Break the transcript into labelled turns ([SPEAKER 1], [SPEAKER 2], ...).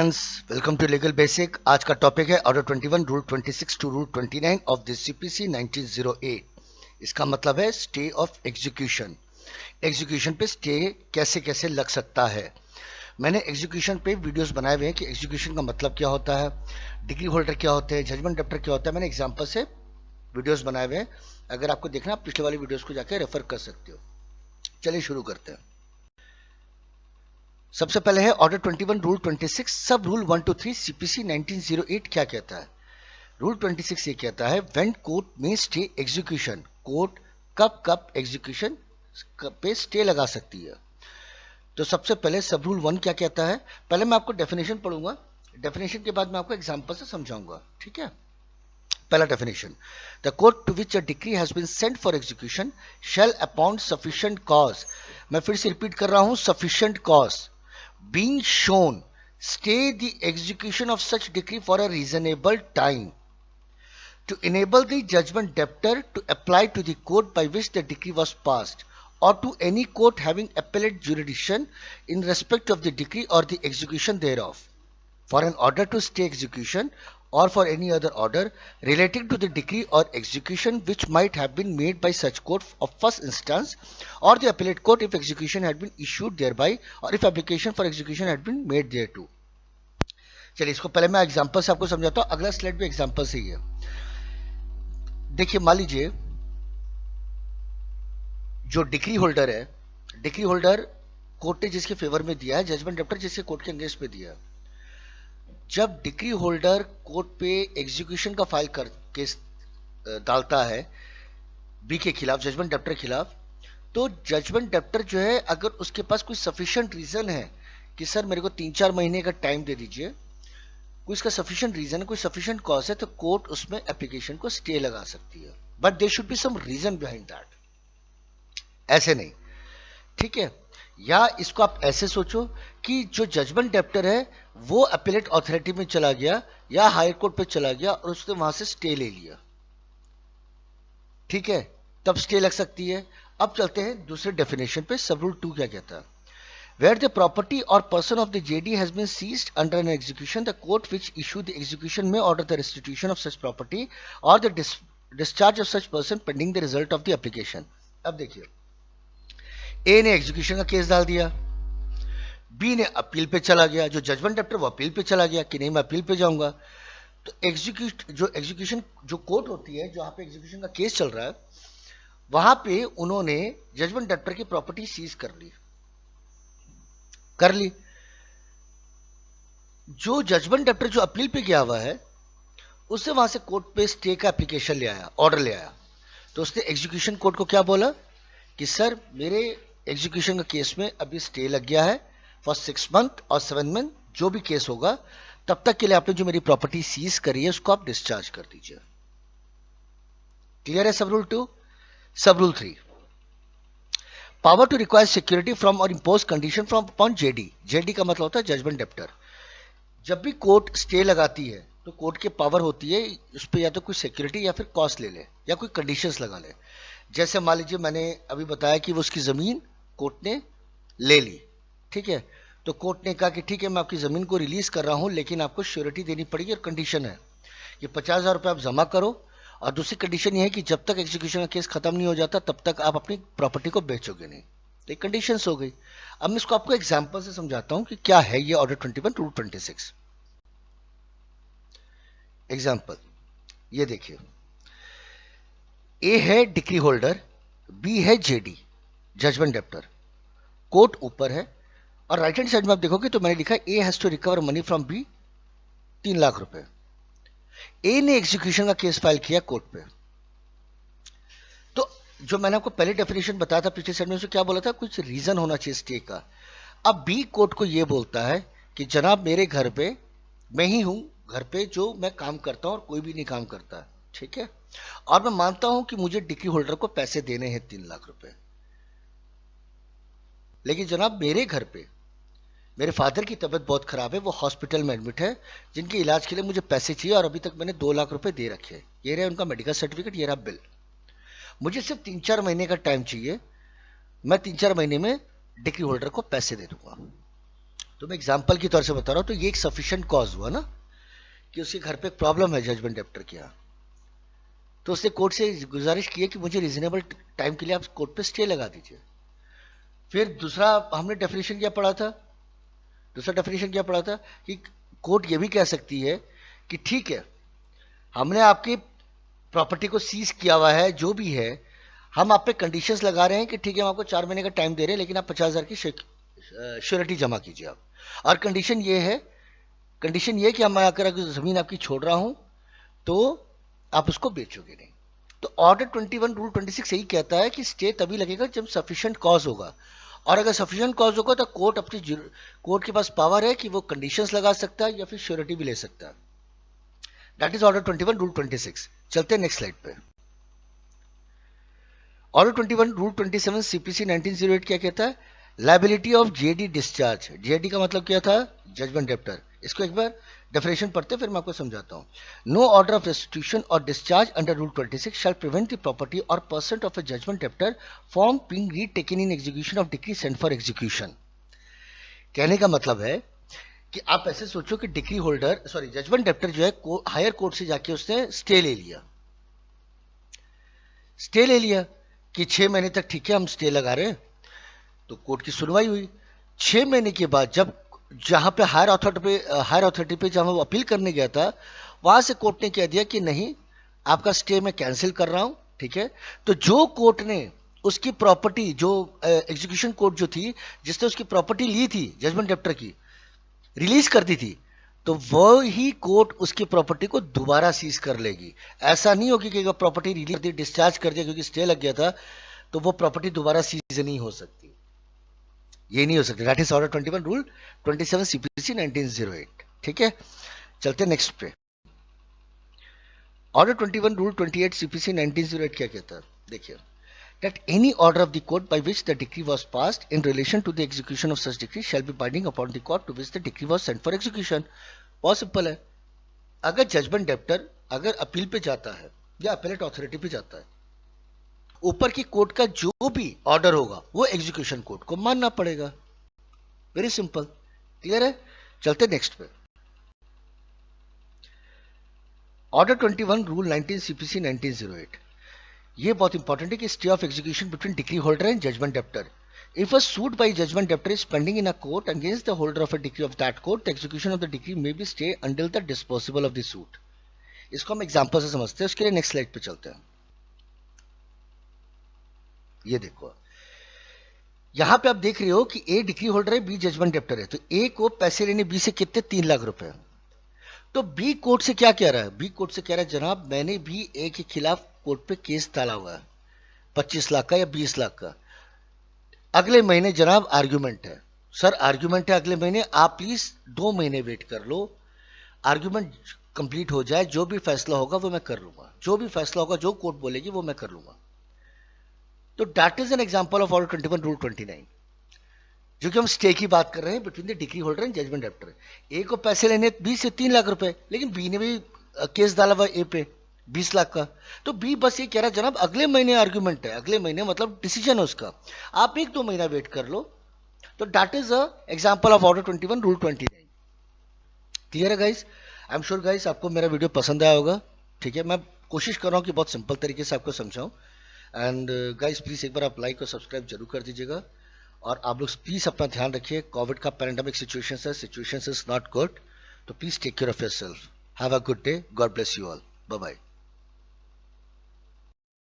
[SPEAKER 1] Friends, welcome to legal basic. आज का topic है order 21 rule 26 to rule 29 of the CPC 1908। इसका मतलब है स्टे ऑफ एग्जीक्यूशन। एग्जीक्यूशन पे स्टे कैसे कैसे लग सकता है। मैंने एग्जीक्यूशन पे वीडियोस बनाए हुए हैं कि एग्जीक्यूशन का मतलब क्या होता है, डिग्री होल्डर क्या होते हैं, जजमेंट डेप्टर क्या होता है। मैंने एग्जांपल से वीडियोस बनाए हुए हैं। अगर आपको देखना, आप पिछले वाली वीडियोस को जाके रेफर कर सकते हो। चलिए शुरू करते हैं। सबसे पहले है ऑर्डर 21 रूल 26 सब रूल 1 to 3 सीपीसी 1908 क्या कहता है। रूल 26 ये कहता है व्हेन कोर्ट में स्टे एग्जीक्यूशन, कोर्ट कब कब एग्जीक्यूशन पे स्टे लगा सकती है। तो सबसे पहले सब रूल 1 क्या कहता है, पहले मैं आपको डेफिनेशन पढ़ूंगा, डेफिनेशन के बाद मैं आपको एग्जांपल से समझाऊंगा। ठीक है। पहला definition, the court to which a decree has been sent for execution shall upon sufficient cause. मैं फिर से रिपीट कर रहा हूं, sufficient cause being shown stay the execution of such decree for a reasonable time to enable the judgment debtor to apply to the court by which the decree was passed or to any court having appellate jurisdiction in respect of the decree or the execution thereof for an order to stay execution or for any other order relating to the decree or execution which might have been made by such court of first instance or the appellate court if execution had been issued thereby or if application for execution had been made thereto। चलिए इसको पहले मैं example से आपको समझाता हूं। अगला slide भी एग्जांपल से ही है। देखिए, मान लीजिए जो डिक्री होल्डर है, डिक्री होल्डर कोर्ट ने जिसके फेवर में दिया है, जजमेंट डेप्टर जिसके कोर्ट के अगेंस्ट में दिया है। जब डिक्री होल्डर कोर्ट पे एग्जीक्यूशन का फाइल कर केस डालता है बी के खिलाफ, जजमेंट डेप्टर के खिलाफ, तो जजमेंट डेप्टर जो है, अगर उसके पास कोई सफिशिएंट रीजन है कि सर मेरे को 3-4 महीने का टाइम दे दीजिए, कोई इसका सफिशिएंट रीजन है, कोई सफिशिएंट कॉज है, तो कोर्ट उसमें एप्लीकेशन को स्टे लगा सकती है। But there should be some reason behind that, ऐसे नहीं। ठीक है। या इसको आप ऐसे सोचो कि जो जजमेंट डेप्टर है वो अपीलेट अथॉरिटी में चला गया या हाई कोर्ट पे चला गया और उसने वहां से स्टे ले लिया। ठीक है, तब स्टे लग सकती है। अब चलते हैं दूसरे डेफिनेशन पे। सब रूल 2 क्या कहता है, where the property or person of the JD has been seized under an execution, the court which issued the execution may order the restitution of such property or the discharge of such person pending the result of the application। अब देखिए, ए ने execution का case डाल दिया, B ने appeal पे चला गया, जो जजमेंट डेप्टर वो अपील पे चला गया कि नहीं मैं अपील पे जाऊंगा। तो एग्जीक्यूशन जो कोर्ट होती है, जहां पे एग्जीक्यूशन का केस चल रहा है, वहां पे उन्होंने जजमेंट डेप्टर की प्रॉपर्टी सीज कर ली। जो जजमेंट डेप्टर जो अपील पे गया हुआ है, उससे वहां से कोर्ट पे स्टे का एप्लीकेशन ले आया, ऑर्डर ले आया। तो उसने एग्जीक्यूशन कोर्ट को क्या बोला कि सर मेरे एग्जीक्यूशन का केस में अभी स्टे लग गया है फॉर 6 मंथ और 7 मंथ, जो भी केस होगा, तब तक के लिए आपने जो मेरी प्रॉपर्टी सीज करी है उसको आप डिस्चार्ज कर दीजिए। क्लियर है सब rule 2। Sub rule 3, power to require security from और impose condition from upon JD. JD का मतलब होता है जजमेंट डेप्टर। जब भी कोर्ट स्टे लगाती है तो कोर्ट की पावर होती है उस पर या तो कोई सिक्योरिटी या फिर कॉस्ट ले ले या कोई कंडीशंस लगा ले। जैसे मान लीजिए मैंने अभी बताया कि वो उसकी जमीन कोर्ट ने ले ली। ठीक है, तो कोर्ट ने कहा कि ठीक है मैं आपकी जमीन को रिलीज कर रहा हूं, लेकिन आपको श्योरिटी देनी पड़ेगी और कंडीशन है कि 50,000 रुपये आप जमा करो, और दूसरी कंडीशन ये है कि जब तक एग्जीक्यूशन का केस खत्म नहीं हो जाता तब तक आप अपनी प्रॉपर्टी को बेचोगे नहीं। तो एक कंडीशंस हो गई। अब मैं इसको आपको एग्जांपल से समझाता हूं कि क्या है ये ऑर्डर 21 रूल 26। एग्जांपल ये देखिए, ए है डिक्री होल्डर, बी है जेडी जजमेंट डेप्टर, कोर्ट ऊपर है, और राइट हैंड साइड में आप देखोगे तो मैंने लिखा A has to recover money from B 3 lakh रुपए। ए ने एग्जीक्यूशन का केस फाइल किया कोर्ट पे। तो जो मैंने आपको पहले डेफिनेशन बताया था पिछले साइड में, उसमें क्या बोला था, कुछ रीजन होना चाहिए स्टे का। अब बी कोर्ट को यह बोलता है कि जनाब मेरे घर पे मैं ही हूं, घर पे जो मैं काम करता हूं और कोई भी नहीं काम करता। ठीक है, और मैं मानता हूं कि मुझे डिक्री होल्डर को पैसे देने हैं 3 लाख रुपए, लेकिन जनाब मेरे घर पे मेरे फादर की तबीयत बहुत खराब है, वो हॉस्पिटल में एडमिट है, जिनके इलाज के लिए मुझे पैसे चाहिए और अभी तक मैंने 2 लाख रुपए दे रखे हैं। ये रहा उनका मेडिकल सर्टिफिकेट, ये रहा बिल। मुझे सिर्फ 3-4 महीने का टाइम चाहिए, मैं 3-4 महीने में डिक्री होल्डर को पैसे दे दूंगा। तो मैं एग्जाम्पल के तौर से बता रहा हूं, तो ये एक सफिशिएंट कॉज हुआ ना कि उसके घर पे एक प्रॉब्लम है जजमेंट डेप्टर के यहाँ, तो उसने कोर्ट से गुजारिश की है कि मुझे रीजनेबल टाइम के लिए आप कोर्ट पे स्टे लगा दीजिए। फिर दूसरा हमने डेफिनेशन क्या पढ़ा था, दूसरा डेफिनेशन क्या पढ़ा था कि कोर्ट ये भी कह सकती है कि ठीक है, हमने आपकी प्रॉपर्टी को सीज किया हुआ है, जो भी है, हम आप पे कंडीशंस लगा रहे हैं कि ठीक है, हम आपको 4 महीने का टाइम दे रहे हैं, लेकिन आप 50,000 की श्योरिटी जमा कीजिए आप, और कंडीशन ये है कि हम अगर जमीन आपकी छोड़ रहा हूं तो आप उसको बेचोगे नहीं। तो ऑर्डर 21 रूल 26 यही कहता है कि स्टे तभी लगेगा जब सफिशिएंट कॉज होगा, और अगर सफिशिएंट कॉज होगा तो कोर्ट के पास पावर है कि वो कंडीशंस लगा सकता है या फिर श्योरिटी भी ले सकता है। That is order 21 rule 26। चलते हैं नेक्स्ट स्लाइड पे। ऑर्डर 21 रूल 27 सीपीसी 1908 क्या कहता है? Liability of JD discharge. JD का मतलब क्या था? Judgement debtor. इसको एक बार डेफिनेशन पढ़ते फिर मैं आपको समझाता हूं। नो ऑर्डर ऑफ रेस्टिट्यूशन और discharge under rule 26 shall prevent the property और person of a judgment debtor from being retaken in execution of decree sent for execution. कहने का मतलब है कि आप ऐसे सोचो कि डिक्री होल्डर जजमेंट डेप्टर जो है हायर कोर्ट से जाके उसने स्टे ले लिया कि 6 महीने तक ठीक है हम स्टे लगा रहे हैं, तो कोर्ट की सुनवाई हुई। 6 महीने के बाद जब जहां पे हायर अथॉरिटी पे जहां वो अपील करने गया था, वहां से कोर्ट ने कह दिया कि नहीं, आपका स्टे मैं कैंसिल कर रहा हूं, ठीक है। तो जो कोर्ट ने उसकी प्रॉपर्टी, जो एग्जीक्यूशन कोर्ट जो थी जिसने उसकी प्रॉपर्टी ली थी जजमेंट डेप्टर की, रिलीज कर दी थी, तो वो ही कोर्ट उसकी प्रॉपर्टी को दोबारा सीज कर लेगी। ऐसा नहीं होगी कि प्रॉपर्टी रिलीज कर दी, डिस्चार्ज कर दिया क्योंकि स्टे लग गया था, तो वो प्रॉपर्टी दोबारा सीज नहीं हो सकती। ये नहीं हो सकती। That is order 21 rule 27 CPC 1908। ठीक है, चलते नेक्स्ट पे। ऑर्डर 21 रूल 28 सीपीसी 1908 क्या कहता है? देखिए, that any order of the court by which the decree was passed in relation to the execution of such decree shall be binding upon the court to which the decree was sent for execution। बहुत simple है। अगर judgement debtor अगर appeal पे जाता है या appellate authority पे जाता है, ऊपर की कोर्ट का जो भी ऑर्डर होगा वो एग्जीक्यूशन कोर्ट को मानना पड़ेगा। वेरी सिंपल, क्लियर है? चलते नेक्स्ट पे। ऑर्डर 21 रूल 19 सीपीसी 1908, ये बहुत इंपॉर्टेंट है कि stay of execution between decree holder and judgement debtor. If a suit by judgement debtor is pending in a court against the holder of a decree of that court, the execution of the decree may be stay until the disposable of the suit. इसको हम example से समझते हैं, उसके लिए next slide पे चलते हैं। ये देखो, यहां पे आप देख रहे हो कि ए डिक्री होल्डर है, बी जजमेंट डेप्टर है। तो ए को पैसे लेने बी से कितने? 3 लाख रुपए। तो बी कोर्ट से क्या कह रहा है? बी कोर्ट से कह रहा है, जनाब मैंने भी ए के खिलाफ कोर्ट पे केस डाला हुआ है 25 लाख का या 20 लाख का। अगले महीने जनाब आर्ग्यूमेंट है। सर आर्ग्यूमेंट है अगले महीने, आप प्लीज 2 महीने वेट कर लो, आर्ग्यूमेंट कंप्लीट हो जाए, जो भी फैसला होगा वो मैं कर लूंगा, जो भी फैसला होगा, जो कोर्ट बोलेगी वो मैं कर लूंगा। तो that is an example of order 21 rule 29, जो कि हम स्टे की बात कर रहे हैं between the decree holder and judgement debtor. A को पैसे लेने 20 से 3 लाख रुपए, लेकिन बी ने भी केस डाला हुआ ए पे 20 लाख का। तो बी बस ये कह रहा है, जनाब अगले महीने आर्ग्यूमेंट है, अगले महीने मतलब डिसीजन है उसका, आप 1-2 महीना वेट कर लो। तो that is a example of order 21 rule 29। Clear है guys? I am sure guys आपको मेरा वीडियो पसंद आया होगा। ठीक है, मैं कोशिश कर रहा हूं कि बहुत सिंपल तरीके से आपको समझाऊं। एंड गाइस प्लीज एक बार आप लाइक और सब्सक्राइब जरूर कर दीजिएगा, और आप लोग प्लीज अपना ध्यान रखिए। कोविड का pandemic situation is not good, तो please take care of yourself. Have a good day, God bless you all, bye bye.